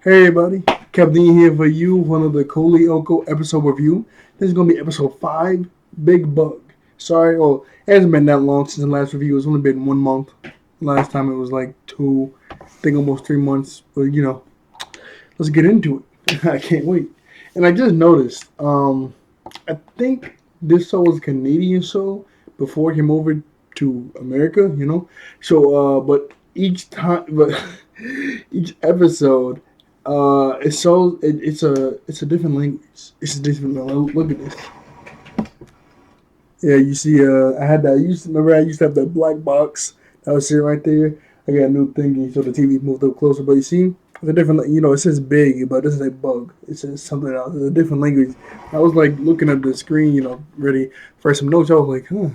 Hey everybody, Captain here for you, one of the Lyoko episode review. This is going to be episode 5, Big Bug. Sorry, it hasn't been that long since the last review. It's only been 1 month. Last time it was like 2, I think almost 3 months. But let's get into it. I can't wait. And I just noticed, I think this show was a Canadian show before it came over to America. But each episode, it's a different language. It's a different. Look at this. Yeah, you see, I used to have that black box that was sitting right there. I got a new thingy, so the TV moved up closer. But you see, it's a different. It says big, but this is a bug. It says something else. It's a different language. I was like looking at the screen, ready for some notes. I was like, huh.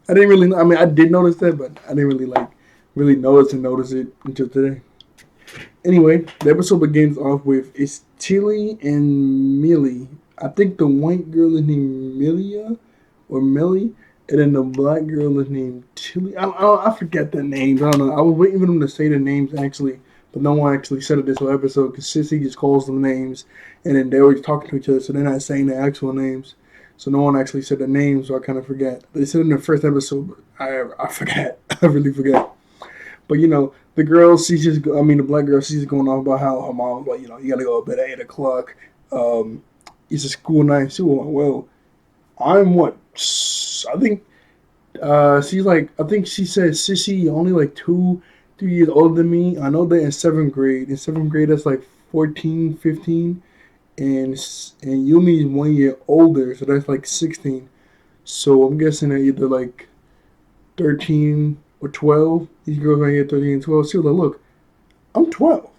I didn't really. I mean, I did notice that, but I didn't really really notice it until today. Anyway, the episode begins off with it's Tilly and Millie. I think the white girl is named Milia or Millie, and then the black girl is named Tilly. I forget the names. I don't know. I was waiting for them to say the names actually, but no one actually said it this whole episode because Sissy just calls them names, and then they're always talking to each other, so they're not saying the actual names. So no one actually said the names, so I kind of forget. They said it in the first episode, but I forgot. I really forgot. But the girl, the black girl, she's going on about how her mom's like, you gotta go to bed at 8 o'clock. It's a school night. She was like, well, I'm what? I think she's like, I think she said, Sissy, you're only like 2, 3 years older than me. I know that in seventh grade. In seventh grade, that's like 14, 15. And Yumi's 1 year older, so that's like 16. So I'm guessing they're either like 13 or 12. These girls right here, 13 and 12. She was like, look, I'm 12.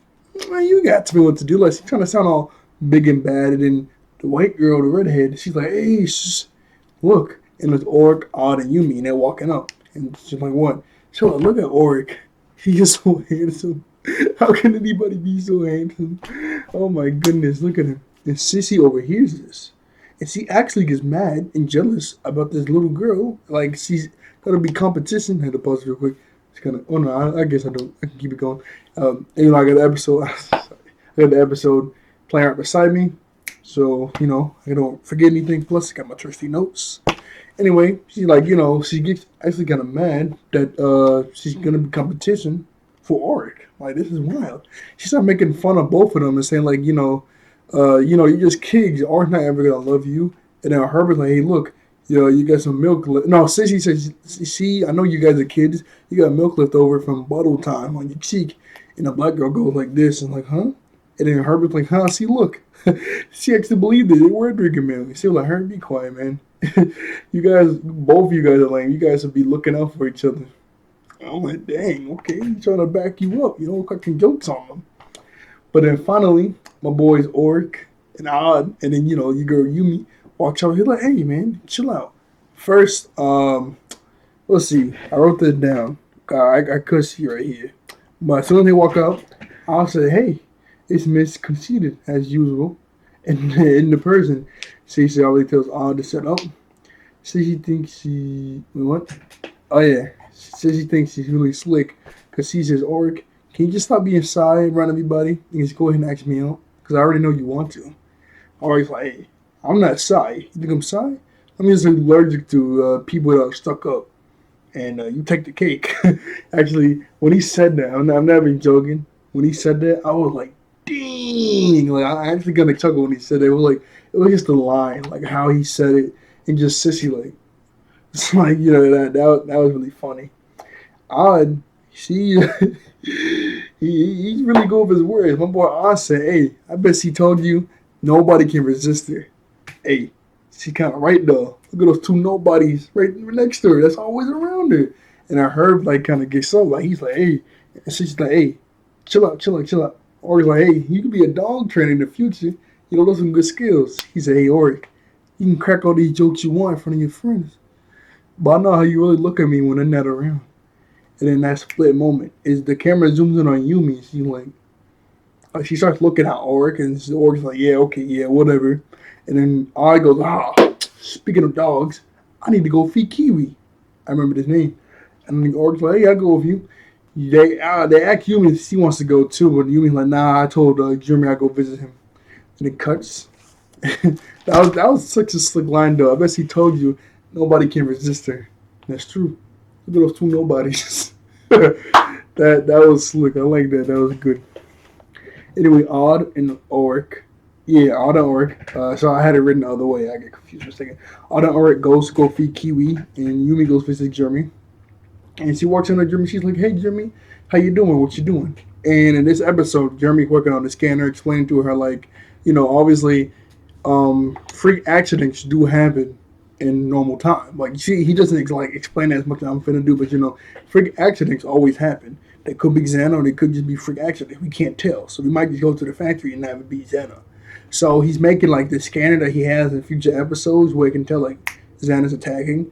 Man, you got to me what to do. Like, she's trying to sound all big and bad. And then the white girl, the redhead, she's like, hey, look. And it's Oric, Odd, and Yumi, and they're walking up. And she's like, what? She's like, look at Oric. He is so handsome. How can anybody be so handsome? Oh my goodness, look at him. And Sissy overhears this. And she actually gets mad and jealous about this little girl. Like, she's gonna be competition. I had to pause real quick. It's gonna. Oh no, I guess I don't. I can keep it going. I got the episode. I got the episode playing right beside me, so I don't forget anything. Plus, I got my trusty notes. Anyway, she's like, she gets actually kind of mad that she's gonna be competition for Oric. Like, this is wild. She started making fun of both of them and saying like, you're just kids. Oric's not ever gonna love you. And then Herbert's like, hey, look, you got some milk left. No, Sissy says, see, I know you guys are kids. You got milk left over from bottle time on your cheek. And the black girl goes like this and like, huh? And then Herbert's like, huh? See, look. She actually believed it. They were drinking milk. She was like, Herbert, be quiet, man. You guys, both of you guys are lame. You guys will be looking out for each other. I'm like, dang, okay. He's trying to back you up. Cracking jokes on them. But then finally, my boys Oric and Odd, and then your girl Yumi walks over. He's like, "Hey man, chill out." First, let's see. I wrote this down. I could see right here. But as soon as they walk up, I'll say, "Hey, it's Miss Conceited as usual." And in the person, she already tells Odd to shut up. She thinks what? Oh yeah, she thinks she's really slick because she says, "Oric, can you just stop being shy around everybody and just go ahead and ask me out? Because I already know you want to." Ori's like, hey, I'm not shy. You think I'm shy? I'm just allergic to people that are stuck up. And you take the cake. Actually, when he said that, I'm not even joking. When he said that, I was like, dang. Like, I actually got a chuckle when he said it. It was just a line, like how he said it. And just sissy, like, it's like, that was really funny. Odd, she he's really good with his words. My boy Oz said, "Hey, I bet she told you nobody can resist her." Hey, she kind of right though. Look at those two nobodies right next to her. That's always around her. And I heard like kind of gets up. Like he's like, "Hey," and she's like, "Hey, chill out, chill out, chill out." Or he's like, "Hey, you could be a dog trainer in the future. Those are some good skills." He said, "Hey, Oric, you can crack all these jokes you want in front of your friends, but I know how you really look at me when they're not around." And then that split moment is the camera zooms in on Yumi. She's like, she starts looking at Oric, and Oric's like, yeah, okay, yeah, whatever. And then I goes, speaking of dogs, I need to go feed Kiwi. I remember his name. And then Oric's like, hey, I'll go with you. They ask Yumi if she wants to go too, but Yumi's like, nah. I told Jeremy I go visit him, and it cuts. That was such a slick line though. I bet he told you nobody can resist her. That's true. Look at those two nobodies. That was slick. I like that. That was good. Anyway, Odd and Oric. Yeah, Odd and Oric. So I had it written the other way. I get confused for a second. Odd and Oric goes to go feed Kiwi, and Yumi goes visit Jeremy. And she walks in on Jeremy. She's like, "Hey, Jeremy, how you doing? What you doing?" And in this episode, Jeremy's working on the scanner, explaining to her like, obviously, freak accidents do happen in normal time. Like, see, he doesn't like explain as much as I'm finna do, but freak accidents always happen. They could be Xana, or they could just be freak accidents. We can't tell, so we might just go to the factory and have it be Xana. So he's making like the scanner that he has in future episodes where he can tell like Xana's attacking.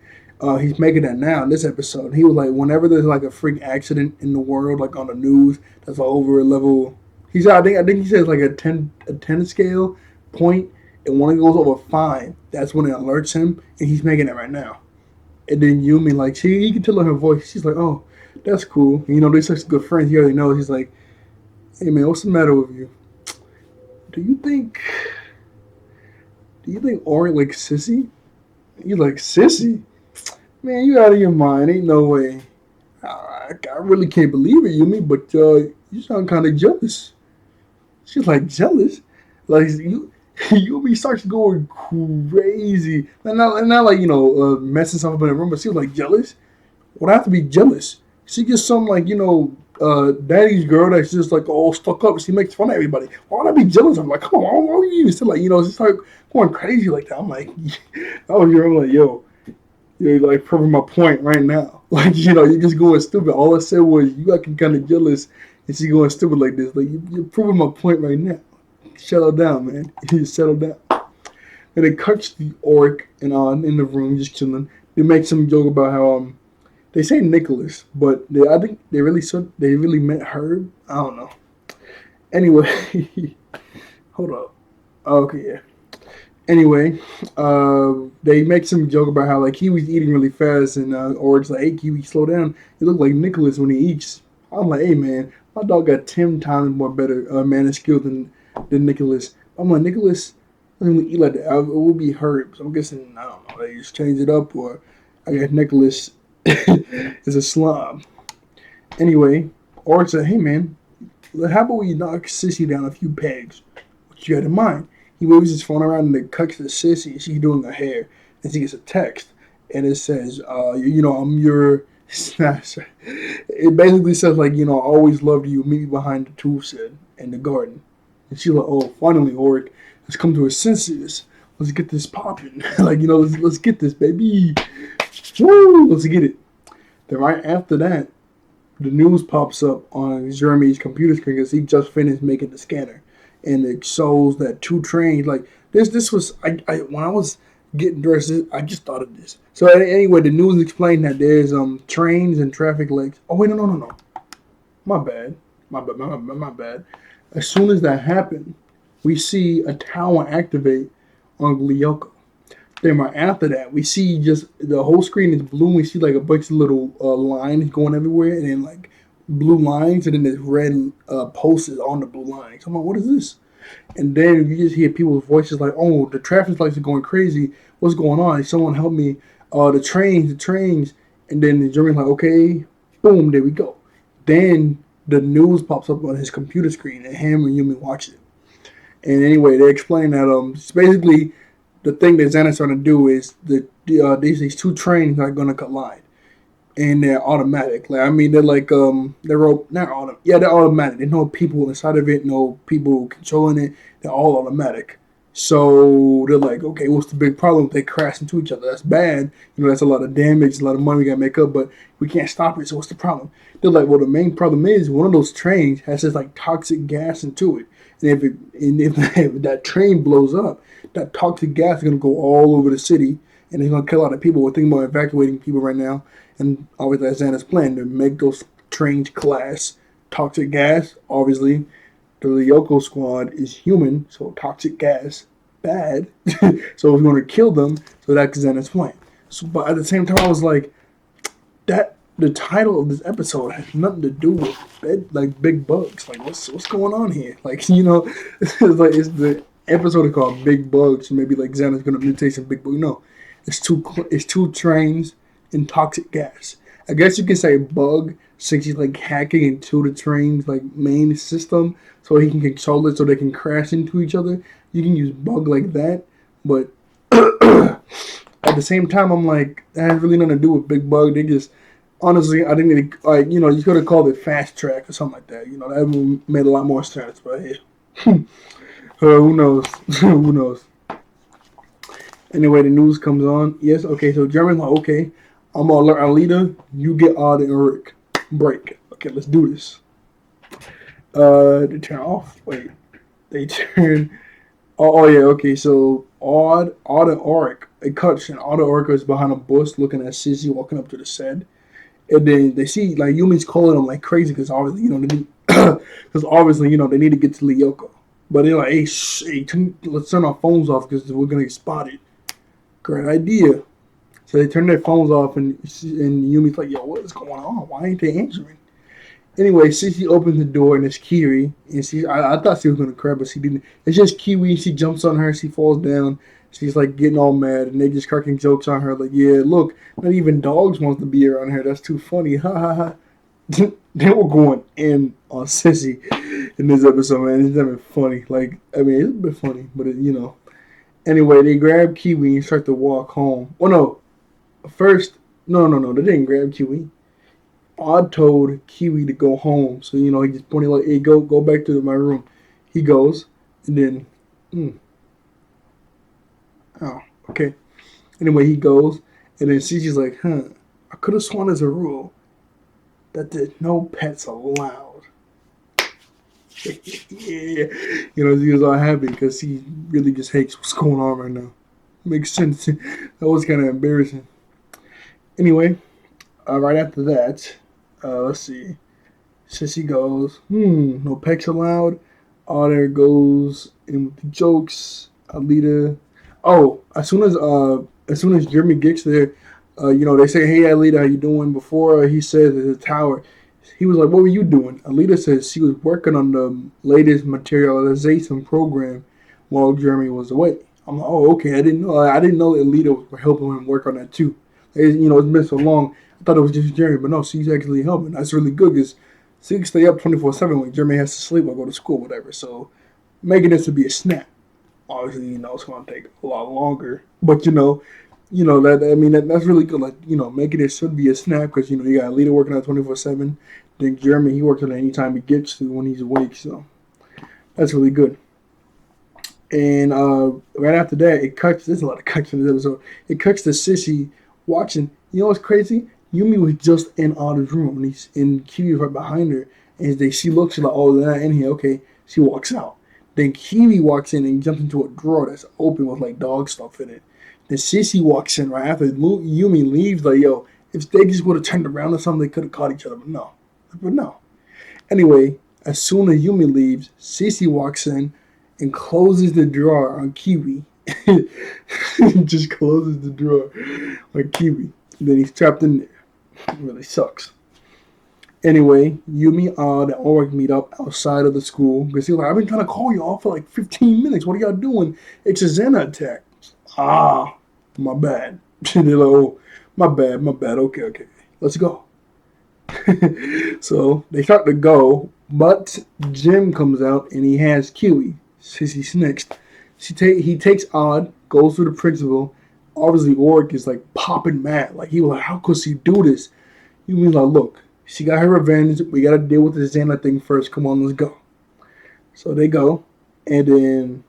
He's making that now in this episode. He was like, whenever there's like a freak accident in the world, like on the news, that's like over a level. I think he says like a ten scale point, and when it goes over 5, that's when it alerts him, and he's making it right now. And then Yumi, like, you can tell in her voice, she's like, oh, that's cool. And, they're such good friends. He already knows. He's like, hey man, what's the matter with you? Do you think do you think Ori like sissy? You like sissy? Man, you out of your mind. Ain't no way. I really can't believe it, Yumi, but you sound kind of jealous. She's like, jealous? Like, Yumi starts going crazy. Not like, messing something up in the room, but she was like, jealous? Would I have to be jealous? She gets some, like, daddy's girl that's just, like, all stuck up. She makes fun of everybody. Why would I be jealous? I'm like, come on, why would you even say, like, she started going crazy like that. I'm like, I'm like, yo. You're like proving my point right now. Like, you're just going stupid. All I said was you got kind of jealous and she going stupid like this. Like, you're proving my point right now. Settle down, man. You settle down. And it cuts the Oric and on in the room just chilling. They make some joke about how they say Nicholas, but I think they really meant Herb. I don't know. Anyway, hold up. Okay, yeah. Anyway, they make some joke about how like he was eating really fast, and or it's like, hey, Kiwi, slow down. You look like Nicholas when he eats. I'm like, hey man, my dog got 10 times more better manner skill than Nicholas. I'm like, Nicholas doesn't really eat like that. It would be Herb. So I'm guessing, I don't know, they just change it up, or I guess Nicholas is a slob. Anyway, or said, hey man, how about we knock Sissy down a few pegs? What you got in mind? He waves his phone around and it cuts to Sissy. She's doing her hair, and she gets a text, and it says, I'm your snatcher. It basically says like, I always loved you. Meet me behind the tool shed in the garden. And she's like, oh, finally, Oric has come to his senses. Let's get this popping. Like, let's get this, baby. Woo! Let's get it. Then right after that, the news pops up on Jeremy's computer screen because he just finished making the scanner, and it shows that 2 trains. Like this was I when I was getting dressed, I just thought of this. So anyway, the news explained that there's trains and traffic lights. Oh wait, no, my bad, my bad. As soon as that happened, we see a tower activate on Lyoko. Then right after that, we see just the whole screen is blue. We see like a bunch of little lines going everywhere, and then like blue lines, and then there's red posters on the blue lines. I'm like, what is this? And then you just hear people's voices like, "Oh, the traffic lights are going crazy. What's going on? Someone help me! The trains!" And then the German's like, "Okay, boom, there we go." Then the news pops up on his computer screen, and him and Yumi watch it. And anyway, they explain that it's basically the thing that Xana's trying to do is these 2 trains are gonna collide, and they're automatic. Like, I mean, they're like not auto. Yeah, they're automatic. There's no people inside of it, no people controlling it. They're all automatic. So they're like, okay, what's the big problem if they crash into each other? That's bad. That's a lot of damage, a lot of money we gotta make up, but we can't stop it. So what's the problem? They're like, well, the main problem is one of those trains has this like toxic gas into it, if that train blows up, that toxic gas is gonna go all over the city, and it's gonna kill a lot of people. We're thinking about evacuating people right now, and obviously that's Xana's plan to make those trains class toxic gas. Obviously, the Lyoko squad is human, so toxic gas bad. So we're gonna kill them. So that's Xana's plan. So, but at the same time, I was like, that the title of this episode has nothing to do with like big bugs. Like what's going on here? Like it's the episode is called Big Bugs. Maybe like Xana's gonna mutate some big bug. No, it's two trains and toxic gas. I guess you can say bug since he's like hacking into the train's like main system, so he can control it so they can crash into each other. You can use bug like that, but at the same time, I'm like, that has really nothing to do with Big Bug. They just, honestly, I think they, like, you could have called it Fast Track or something like that. That would made a lot more sense. But hey, who knows? Who knows? Anyway, the news comes on. Yes, okay, so Jeremy's like, okay, I'm going to alert our leader. You get Odd and Rick. Break. Okay, let's do this. They turn off. Wait. They turn. Oh yeah, okay, so Odd and Auric, it cuts, and Odd and Auric is behind a bush looking at Sissy walking up to the set. And then they see, like, Yumi's calling them like crazy because obviously, they need, because obviously, they need to get to Lyoko. But they're like, hey, let's turn our phones off because we're going to get spotted. Great idea. So they turn their phones off, and Yumi's like, yo, what is going on? Why ain't they answering? Anyway, Cece opens the door and it's Kiri. And I thought she was going to cry, but she didn't. It's just Kiwi. She jumps on her. She falls down. She's like getting all mad. And they just cracking jokes on her. Like, yeah, look, not even dogs want to be around her. That's too funny. Ha ha ha. They were going in on Sissy in this episode, man. It's never funny. Like, I mean, it's a bit funny, but Anyway, they grab Kiwi and start to walk home. Oh, no. First, no. They didn't grab Kiwi. Odd told Kiwi to go home, so he just pointed like, "Hey, go back to my room." He goes, and then, oh, okay. Anyway, he goes, and then Cece's like, "Huh? I could have sworn there's a rule that there's no pets allowed." Yeah, he was all happy because he really just hates what's going on right now. Makes sense. That was kind of embarrassing. Anyway, right after that. Let's see. Sissy goes, no pets allowed. Otter goes in with the jokes. Alita. Oh, as soon as Jeremy gets there, they say, "Hey, Alita, how you doing?" Before he says at the tower, he was like, "What were you doing?" Alita says she was working on the latest materialization program while Jeremy was away. I'm like, "Oh, okay. I didn't know. I didn't know Alita was helping him work on that too. It's been so long. I thought it was just Jeremy, but no, she's actually helping. That's really good because she can stay up 24/7 when Jeremy has to sleep or go to school, whatever. So making this to be a snap, obviously, it's going to take a lot longer. But that's really good. Like making it should be a snap because you got a leader working on 24/7. Then Jeremy, he works on it anytime he gets to when he's awake. So that's really good. And right after that, it cuts. There's a lot of cuts in this episode. It cuts to Sissy watching. You know what's crazy? Yumi was just in Otter's room, and Kiwi right behind her. And she looks, she's like, "Oh, they're not in here." Okay, she walks out. Then Kiwi walks in and jumps into a drawer that's open with like dog stuff in it. Then Sissy walks in right after Yumi leaves. Like, yo, if they just would have turned around or something, they could have caught each other. But no. Anyway, as soon as Yumi leaves, Sissy walks in and closes the drawer on Kiwi. Just closes the drawer on Kiwi. And then he's trapped in there. It really sucks. Anyway, Yumi, Odd, and Auric meet up outside of the school because he's like, "I've been trying to call y'all for like 15 minutes. What are y'all doing? It's a Xena attack." Ah, my bad. They're like, "Oh, my bad. Okay. Let's go." So they start to go, but Jim comes out and he has Kiwi. Sissy's next. He takes Odd, goes to the principal. Obviously, Auric is like popping mad. Like, he was like, "How could she do this?" You mean like, "Look, she got her revenge. We gotta deal with this Xana thing first. Come on, let's go." So they go, and then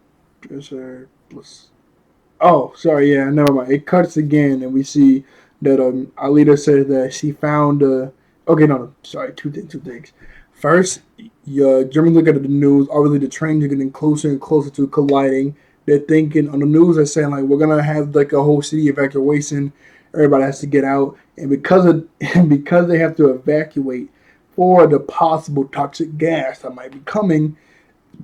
oh, sorry, yeah, never mind. It cuts again, and we see that Alita says that she found. Okay, no, sorry, two things. First, Germans look at the news. Obviously, the trains are getting closer and closer to colliding. They're thinking on the news. They're saying like, we're gonna have like a whole city evacuation. Everybody has to get out, and because they have to evacuate for the possible toxic gas that might be coming,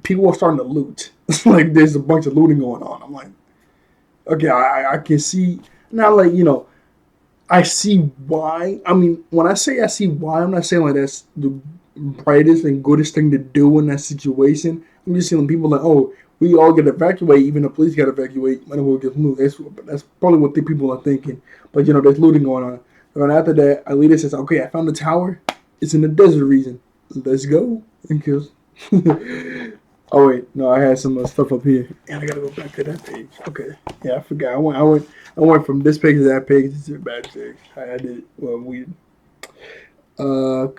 people are starting to loot. Like, there's a bunch of looting going on. I'm like, okay, I can see now. Like, I see why. I mean, when I say I see why, I'm not saying like that's the brightest and goodest thing to do in that situation. I'm just saying people like, oh, we all get evacuate, even the police got evacuate, might as well get loot. That's probably what the people are thinking. But there's looting going on. And after that, Alita says, okay, I found the tower. It's in the desert region. Let's go. And kills. Oh wait, no, I had some stuff up here, and I gotta go back to that page. Okay, yeah, I forgot. I went from this page to that page to the back page. I did it. Well, we oh,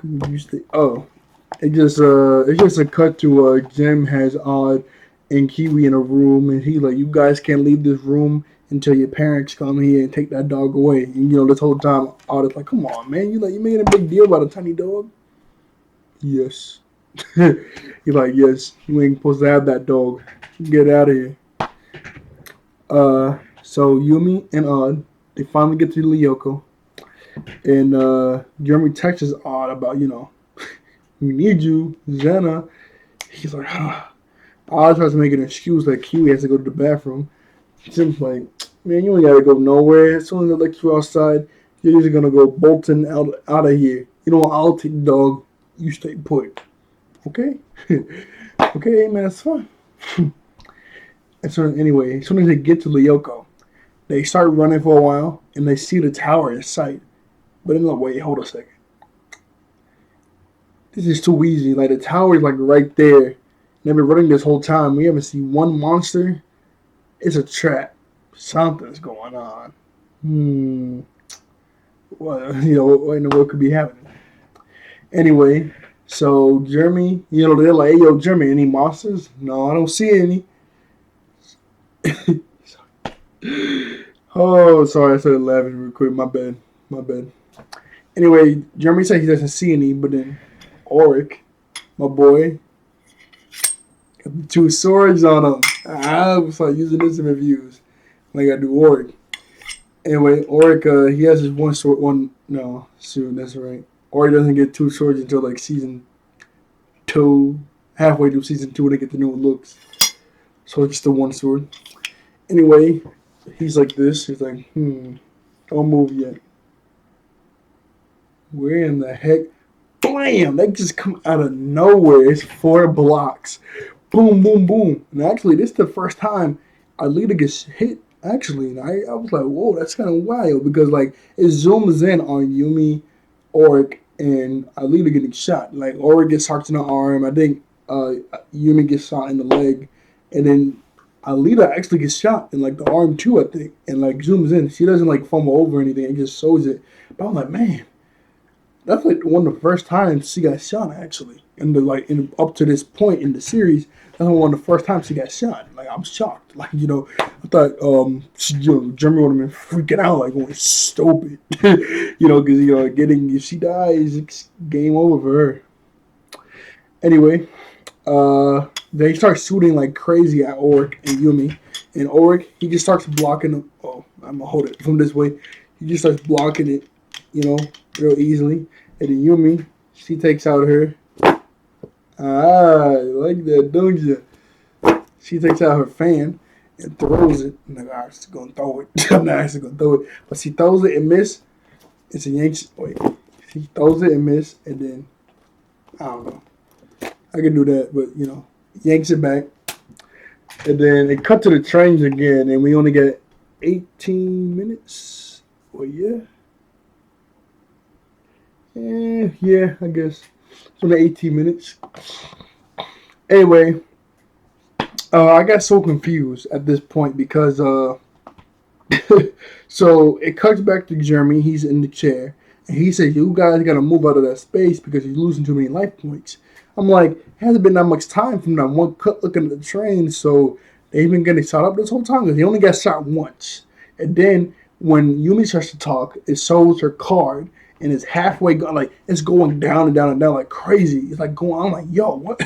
it's just a cut to Jim has Odd and Kiwi in a room, and he like, you guys can't leave this room until your parents come here and take that dog away. And this whole time, Odd is like, come on, man, you making a big deal about a tiny dog? Yes. He's like, yes, you ain't supposed to have that dog. Get out of here. So Yumi and Odd, they finally get to Lyoko, and Jeremy texts Odd about, we need you, Xana. He's like, Odd tries to make an excuse like Kiwi has to go to the bathroom. Jim's like, man, you ain't gotta go nowhere. As soon as I let you outside, you're just gonna go bolting out of here. I'll take the dog. You stay put. Okay? Okay, man, that's fine. And so anyway, as soon as they get to Lyoko, they start running for a while, and they see the tower in sight. But then like, wait, hold a second. This is too easy. Like, the tower is like right there. They've been running this whole time. We haven't seen one monster. It's a trap. Something's going on. Well, what could be happening? Anyway, so Jeremy, they're like, hey, yo, Jeremy, any monsters? No, I don't see any. Oh, sorry, I started laughing real quick. My bad. Anyway, Jeremy said he doesn't see any, but then Auric, my boy, got the two swords on him. I was like using this in reviews. Like I do Auric. Anyway, Auric, he has his one sword. No, soon. That's right. Auric doesn't get two swords until like season 2, halfway through season 2 when they get the new looks. So it's just the one sword. Anyway, he's like this. He's like, don't move yet. Where in the heck? Blam! That just come out of nowhere. It's 4 blocks. Boom, boom, boom. And actually, this is the first time Alita gets hit. Actually, and I was like, whoa, that's kind of wild because like it zooms in on Yumi, Auric, and Alita getting shot. Like Auric gets shot in the arm. I think Yumi gets shot in the leg, and then Alita actually gets shot in like the arm too. I think, and like zooms in. She doesn't like fumble over or anything. It just shows it. But I'm like, man, that's like one of the first times she got shot actually. And up to this point in the series, that's one of the first times she got shot. Like I'm shocked. Like I thought Jeremy would have been freaking out, like going stupid. Because getting if she dies, it's game over for her. Anyway, they start shooting like crazy at Auric and Yumi, and Auric he just starts blocking them. Oh, I'm gonna hold it from this way. He just starts blocking it, real easily. And then Yumi, she takes out her. I like that, don't you? She takes out her fan and throws it. I'm like, I'm just gonna throw it. I'm not actually gonna throw it. But she throws it and miss. It's a yanks. Wait. She throws it and miss, and then I don't know. I can do that, but yanks it back. And then it cut to the trains again, and we only get 18 minutes. Well, yeah. Yeah, I guess. It's only 18 minutes. Anyway, I got so confused at this point because so it cuts back to Jeremy. He's in the chair, and he says, "You guys got to move out of that space because he's losing too many life points." I'm like, it hasn't been that much time from that one cut looking at the train, so they've been getting shot up this whole time because he only got shot once. And then when Yumi starts to talk, it shows her card, and it's halfway gone, like it's going down and down and down like crazy. It's like going on, I'm like, yo, what?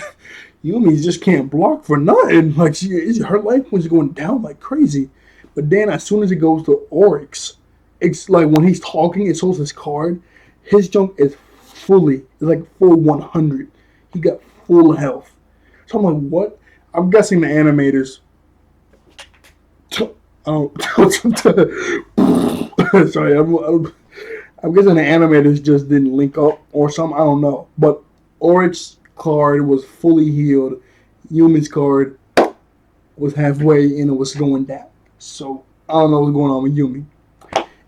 Yumi just can't block for nothing. Like her life was going down like crazy. But then as soon as it goes to Oryx, it's like when he's talking, it shows his card. His junk is it's like full 100. He got full health. So I'm like, what? I'm guessing the animators. Oh, sorry. I'm guessing the animators just didn't link up or something. I don't know. But Oric's card was fully healed. Yumi's card was halfway and it was going down. So I don't know what's going on with Yumi.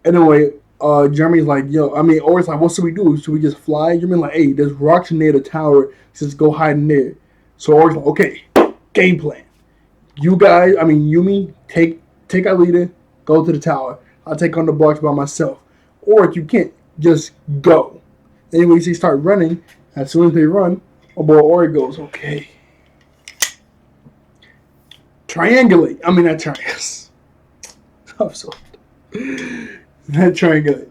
Anyway, Jeremy's like, yo, I mean, Oric's like, what should we do? Should we just fly? Jeremy's like, hey, there's rocks near the tower. Just go hide in there. So Oric's like, okay, game plan. You guys, I mean, Yumi, take our leader, go to the tower. I'll take on the blocks by myself. Or if you can't, just go. Anyways, they start running. As soon as they run, oh boy, Ori goes, okay. Triangulate. I mean, not triangulate. I'm so. Not triangulate.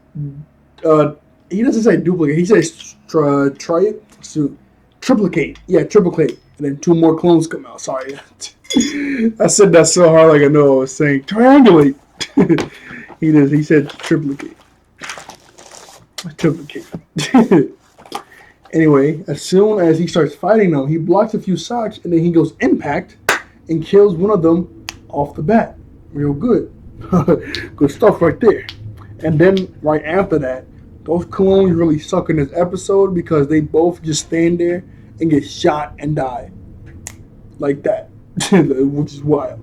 He doesn't say duplicate. He says try it. So, triplicate. Yeah, triplicate. And then 2 more clones come out. Sorry. I said that so hard like I know I was saying triangulate. He said triplicate. Anyway, as soon as he starts fighting them, he blocks a few shots and then he goes impact and kills one of them off the bat. Real good. Good stuff right there. And then right after that, those clones really suck in this episode because they both just stand there and get shot and die. Like that. Which is wild.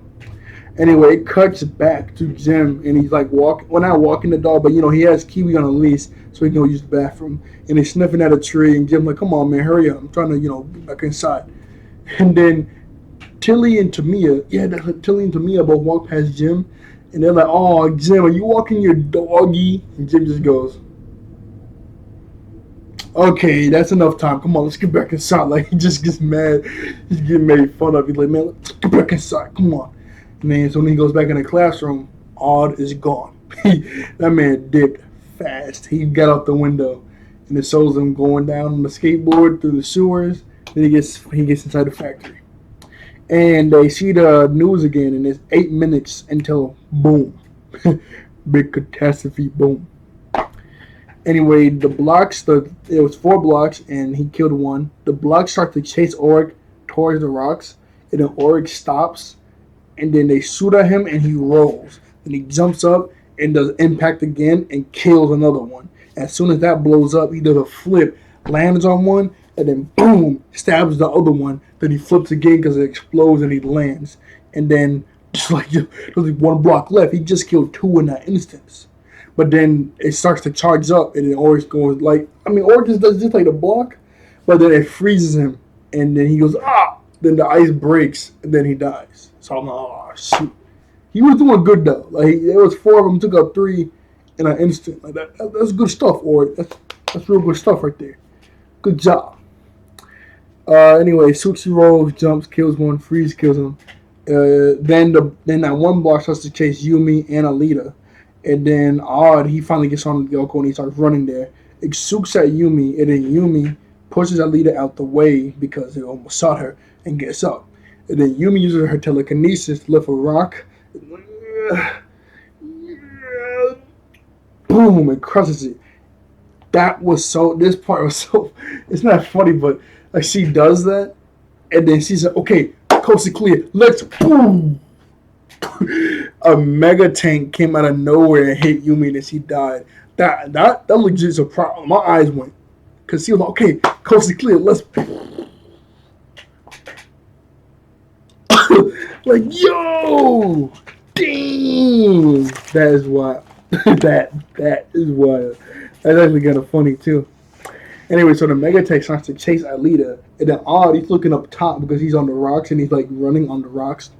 Anyway, it cuts back to Jim, and he's like not walking the dog, but he has Kiwi on a leash, so he can go use the bathroom. And he's sniffing at a tree, and Jim's like, "Come on, man, hurry up! I'm trying to, get back inside." And then Tilly and Tamia both walk past Jim, and they're like, "Oh, Jim, are you walking your doggy?" And Jim just goes, "Okay, that's enough time. Come on, let's get back inside." Like he just gets mad. He's getting made fun of. He's like, "Man, let's get back inside. Come on." Man, so when he goes back in the classroom, Odd is gone. That man dipped fast. He got out the window, and it shows him going down on the skateboard through the sewers. Then he gets inside the factory, and they see the news again, and it's 8 minutes until boom, big catastrophe, boom. Anyway, it was 4 blocks, and he killed one. The blocks start to chase Oric towards the rocks, and then Oric stops. And then they shoot at him and he rolls. Then he jumps up and does impact again and kills another one. As soon as that blows up, he does a flip, lands on one, and then boom, stabs the other one. Then he flips again because it explodes and he lands. And then there's like 1 block left. He just killed 2 in that instance. But then it starts to charge up and then Oric goes Oric just does just like the block, but then it freezes him and then he goes, ah! Then the ice breaks and then he dies. So I'm like, oh shoot. He was doing good though. Like there was 4 of them, took out 3 in an instant. Like that's good stuff, Oric. That's real good stuff right there. Good job. Anyway, Sushi rolls, jumps, kills one, Freeze kills him. Then that 1 block starts to chase Yumi and Alita. And then Odd, he finally gets on Lyoko and he starts running there. It sooks at Yumi, and then Yumi pushes Alita out the way because it almost shot her and gets up. And then Yumi uses her telekinesis to lift a rock. Boom, and crushes it. This part was so, it's not funny, but like she does that, and then she's like, okay, coast is clear, let's boom. A mega tank came out of nowhere and hit Yumi and she died. That legit is a problem. My eyes went. Because she was like, okay, coast is clear, let's like, yo, damn, that is wild. that is wild. That's actually kind of funny too. Anyway, so the Mega Tank starts to chase Alita, and then Odd, he's looking up top because he's on the rocks and he's like running on the rocks.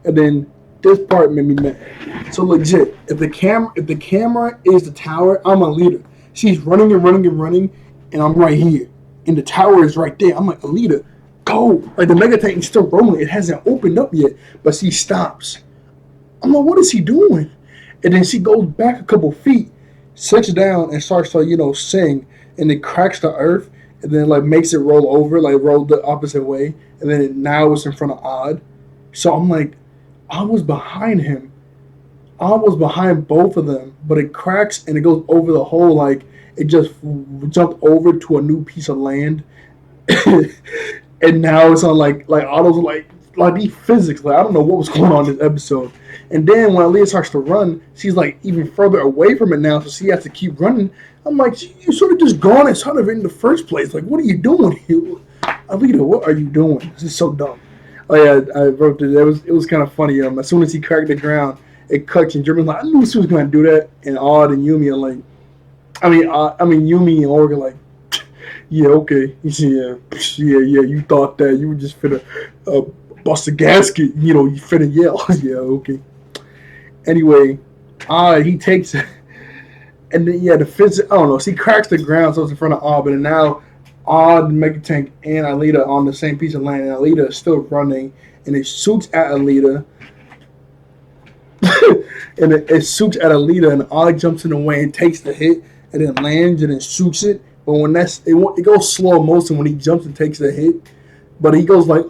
And then this part made me mad. So legit, if the camera is the tower, I'm Alita. She's running and running and running, and I'm right here, and the tower is right there. I'm like, Alita, go! Like the Mega Tank is still rolling. It hasn't opened up yet, but she stops. I'm like, what is she doing? And then she goes back a couple feet, sits down, and starts to sing, and it cracks the earth, and then like makes it roll over, like roll the opposite way, and then now it's in front of Odd. So I'm like, I was behind him. I was behind both of them, but it cracks and it goes over the hole like it just jumped over to a new piece of land. And now it's on like Otto's like the physics. Like I don't know what was going on in this episode. And then when Aaliyah starts to run, she's like even further away from it now, so she has to keep running. I'm like, you should have just gone and shot of it in the first place. Like, what are you doing here? Alita, what are you doing? This is so dumb. Oh yeah, I wrote it. It was kind of funny. As soon as he cracked the ground, it cuts and German's like, I knew she was gonna do that. And Odd and Yumi are like, I mean Yumi and Org are like, yeah, okay, yeah. You thought that you were just finna bust a gasket. You finna yell. Yeah, okay. Anyway, he takes it. And then the fence. I don't know. She cracks the ground, so it's in front of Odd, and now Odd, Mega Tank, and Alita on the same piece of land, and Alita is still running, and it shoots at Alita, and it shoots at Alita, and Odd jumps in the way and takes the hit, and then lands and then shoots it. But when it goes slow motion when he jumps and takes the hit, but he goes like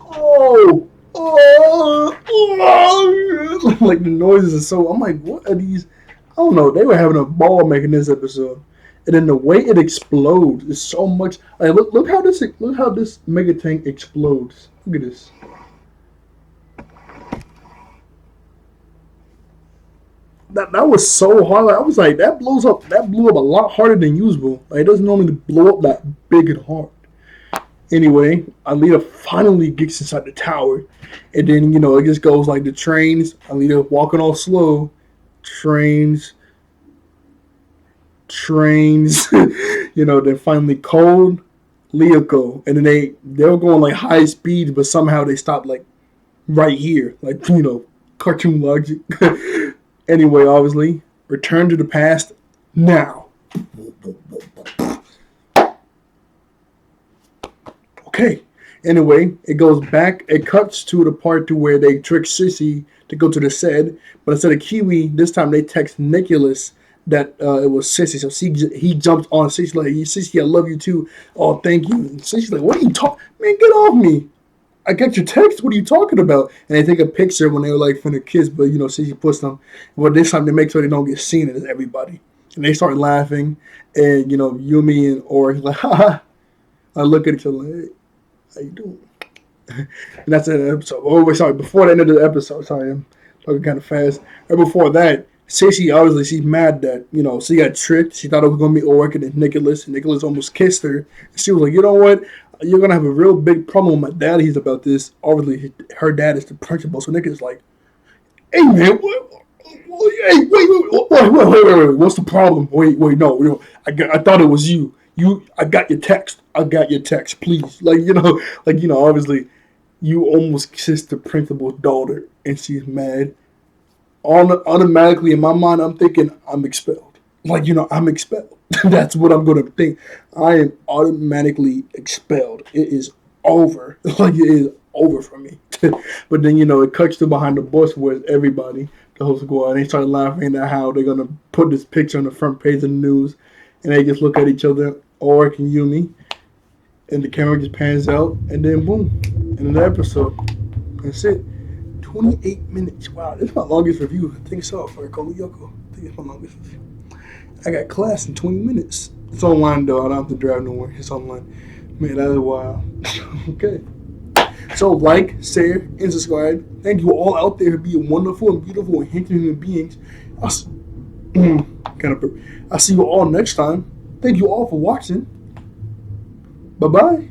like the noises are so. I'm like, what are these? I don't know. They were having a ball making this episode, and then the way it explodes is so much. Like, look how this mega tank explodes. Look at this. That was so hard. Like, I was like, that blew up a lot harder than usual. Like, it doesn't normally blow up that big and hard. Anyway, Alita finally gets inside the tower, and then it just goes like the trains. Alita walking all slow, trains, then finally Cold, Lyoko, and then they were going like high speeds, but somehow they stopped like right here, like cartoon logic. Anyway, obviously, return to the past now. Okay. Anyway, it goes back. It cuts to the part to where they trick Sissy to go to the Sed, but instead of Kiwi, this time they text Nicholas that it was Sissy. So he jumps on Sissy like, Sissy, I love you too. Oh, thank you. And Sissy's like, what are you talking? Man, get off me. I got your text. What are you talking about? And they take a picture when they were like finna kiss, but Sissy puts them. But this time they make sure they don't get seen as everybody. And they start laughing, and Yumi and Ori like, ha. I look at each other like, hey, how you doing? And that's the end of the episode. Oh, wait, sorry. Before the end of the episode, sorry, I'm talking kind of fast. Right before that, Sissy, obviously, she's mad that, she got tricked. She thought it was going to be Oric and Nicholas. And Nicholas almost kissed her. And she was like, you know what? You're going to have a real big problem with my dad. He's about this. Obviously, her dad is the principal. So Nicholas is like, hey, man, what? Hey, wait. What's the problem? Wait, no. I thought it was you. I got your text. Please. Obviously, you almost kissed the principal's daughter, and she's mad. Automatically, in my mind, I'm thinking I'm expelled. I'm expelled. That's what I'm going to think. I am automatically expelled. It is over. It is over for me. But then, it cuts to behind the bush where everybody, the whole squad, and they start laughing at how they're going to put this picture on the front page of the news, and they just look at each other, Oric and Yumi, and the camera just pans out, and then boom, in the episode. That's it. 28 minutes. Wow, this is my longest review. I think so for Lyoko. I think it's my longest review. I got class in 20 minutes. It's online though. I don't have to drive nowhere. It's online. Man, that is wild. Okay. So like, share, and subscribe. Thank you all out there for being wonderful and beautiful and handsome human beings. I'll see you all next time. Thank you all for watching. Bye-bye.